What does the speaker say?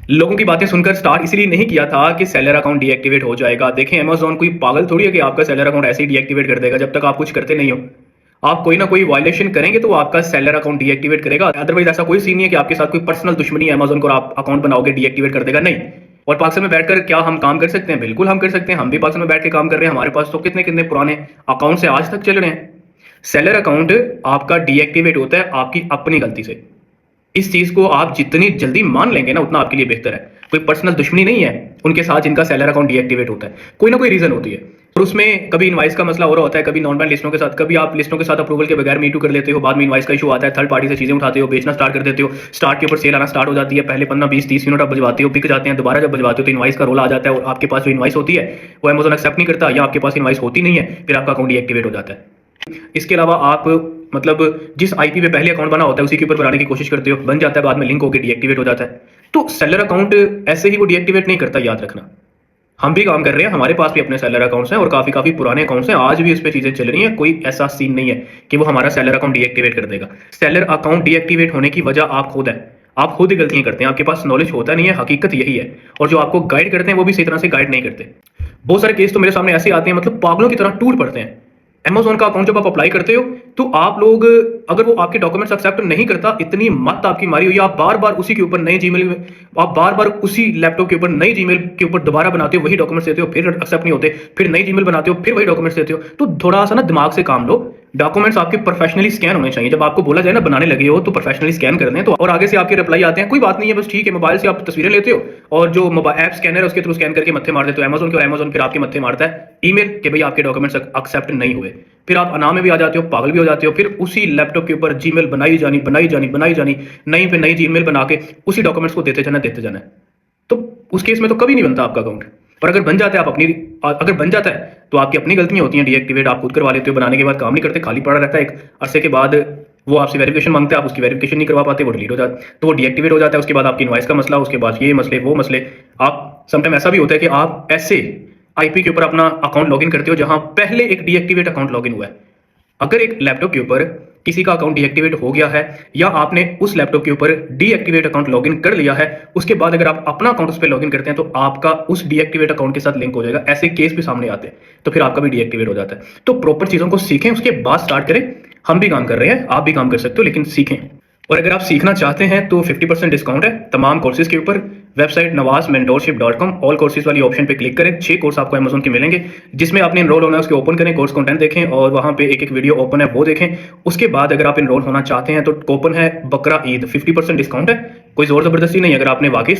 लोगों की बातें सुनकर स्टार्ट इसलिए नहीं किया था कि सेलर अकाउंट डीएक्टिवेट हो जाएगा। देखें, अमेज़न कोई पागल थोड़ी है कि आपका सेलर अकाउंट ऐसे ही डीएक्टिवेट कर देगा जब तक आप कुछ करते नहीं हो। आप कोई ना कोई वायलेशन करेंगे तो वो आपका सेलर अकाउंट डीएक्टिवेट करेगा। अदरवाइज़ ऐसा कोई सीन नहीं है कि आपके साथ कोई पर्सनल दुश्मनी है अमेज़न को और आप अकाउंट बनाओगे डीएक्टिवेट कर देगा, नहीं। और पाकिस्तान में बैठकर क्या हम काम कर सकते हैं? बिल्कुल हम कर सकते हैं। हम भी पाकिस्तान में बैठ के काम कर रहे हैं। हमारे पास तो कितने-कितने पुराने अकाउंट से आज तक चल रहे हैं। सेलर अकाउंट आपका डीएक्टिवेट होता है आपकी अपनी गलती से। इस चीज को आप जितनी जल्दी मान लेंगे ना उतना आपके लिए बेहतर है। कोई पर्सनल दुश्मनी नहीं है उनके साथ जिनका सेलर अकाउंट डीएक्टिवेट होता है, कोई ना कोई रीजन होती है। और उसमें कभी इनवाइस का मसला हो रहा होता है, कभी नॉन बैंड लिस्टों के साथ, कभी आप लिस्टों के साथ अप्रूवल के बगैर मीटू कर लेते हो, बाद में इनवाइस का इशू आता है, थर्ड पार्टी से चीजें उठाते हो, बेचना स्टार्ट कर देते हो, स्टार्ट के ऊपर सेल आना स्टार्ट हो जाती है, पहले 15-20-30 मिनट आप बजवाते हो, बिक जाते हैं, दोबारा जब बजवाते हो तो इनवाइस का रोल आ जाता है और आपके पास जो इनवाइस होती है वो अमेज़न एक्सेप्ट नहीं करता या आपके पास इनवाइस होती नहीं है, फिर आपका अकाउंट डीएक्टिवेट हो जाता है। इसके अलावा आप मतलब जिस आईपी पे पहले अकाउंट बना होता है उसी के ऊपर बनाने की कोशिश करते हो, बन जाता है, बाद में लिंक होकर डीएक्टिवेट हो जाता है। तो सेलर अकाउंट ऐसे ही वो डीएक्टिवेट नहीं करता, याद रखना। हम भी काम कर रहे हैं, हमारे पास भी अपने सेलर अकाउंट्स हैं और काफी पुराने अकाउंट्स हैं, आज भी इस पे चीजें चल रही हैं। कोई ऐसा सीन नहीं है कि वो हमारा सेलर अकाउंट डीएक्टिवेट कर देगा। सेलर अकाउंट डीएक्टिवेट होने की वजह आप खुद है। आप खुद ही गलतियां करते हैं, आपके पास नॉलेज होता नहीं है, हकीकत यही है। और जो आपको गाइड करते हैं वो भी सही तरह से गाइड नहीं करते। बहुत सारे केस तो मेरे सामने ऐसे आते हैं, मतलब पागलों की तरह टूट पड़ते हैं। अमेज़न का अकाउंट जब आप अप्लाई करते हो तो आप लोग, अगर वो आपके डॉक्यूमेंट्स एक्सेप्ट नहीं करता, इतनी मत आपकी मारी हुई है, आप बार-बार उसी के ऊपर नए जीमेल में, आप बार-बार उसी लैपटॉप के ऊपर नई जीमेल के ऊपर दोबारा बनाते हो, वही डॉक्यूमेंट्स देते हो, फिर एक्सेप्ट नहीं होते, फिर नई जीमेल बनाते हो, फिर वही डॉक्यूमेंट्स देते हो। तो थोड़ा-सा ना दिमाग से काम लो। डॉक्यूमेंट्स आपके प्रोफेशनली स्कैन होने चाहिए। जब आपको बोला जाए ना बनाने लगे हो तो प्रोफेशनली स्कैन करने हैं, तो और आगे से आपके रिप्लाई आते हैं, कोई बात नहीं है, बस ठीक है, मोबाइल से आप तस्वीरें लेते हो और जो मोबाइल ऐप स्कैनर है उसके थ्रू स्कैन करके मत्थे मार देते हो अमेज़न के, और अमेज़न फिर आपके मत्थे मारता है ईमेल कि भाई आपके डॉक्यूमेंट्स एक्सेप्ट नहीं हुए। फिर आप अनाम में भी आ जाते हो, पागल भी हो जाते हो, फिर उसी लैपटॉप के ऊपर जीमेल बनाई जानी, नई पे नई जीमेल बना के उसी डॉक्यूमेंट्स को देते जाना। तो उस केस में तो कभी नहीं बनता आपका अकाउंट। और अगर बन जाता है, अगर बन जाता है तो आपकी अपनी गलतियां होती हैं, डीएक्टिवेट आप खुद करवा लेते हो, बनाने के बाद काम नहीं करते, खाली पड़ा रहता है। एक अरसे के बाद वो आपसे वेरिफिकेशन मांगता है, आप उसकी वेरिफिकेशन नहीं करवा पाते, वो डिलीट हो जाता है, तो वो डीएक्टिवेट हो जाता है। उसके बाद आपकी इनवॉइस का मसला, उसके बाद ये मसले वो मसले। आप समटाइम ऐसा भी होता है कि आप ऐसे आईपी के ऊपर अपना अकाउंट लॉगिन करते हो जहां पहले एक डीएक्टिवेट अकाउंट लॉगिन हुआ है। अगर एक लैपटॉप के ऊपर किसी का अकाउंट डीएक्टिवेट हो गया है या आपने उस लैपटॉप के ऊपर डीएक्टिवेट अकाउंट लॉगिन कर लिया है, उसके बाद अगर आप अपना अकाउंट उस पर लॉगिन करते हैं तो आपका उस डीएक्टिवेट अकाउंट के साथ लिंक हो जाएगा। ऐसे केस भी सामने आते हैं, तो फिर आपका भी डीएक्टिवेट हो जाता है। तो प्रॉपर चीजों को सीखें, उसके बाद स्टार्ट करें। हम भी काम कर रहे हैं, आप भी काम कर सकते हो, लेकिन सीखें। और अगर आप सीखना चाहते हैं तो 50% डिस्काउंट है तमाम कोर्सेज के ऊपर। वेबसाइट nawazmentorship.com, ऑल कोर्सेज वाली ऑप्शन पे क्लिक करें। 6 कोर्स आपको अमेज़न के मिलेंगे, जिसमें आपने इनरोल होना है उसके ओपन करें, कोर्स कंटेंट देखें और वहां पे एक वीडियो ओपन है वो देखें। उसके बाद अगर आप इनरोल होना चाहते हैं तो कूपन है बकरा ईद, 50% डिस्काउंट है, कोई जोर जबरदस्ती नहीं। अगर आपने वाकई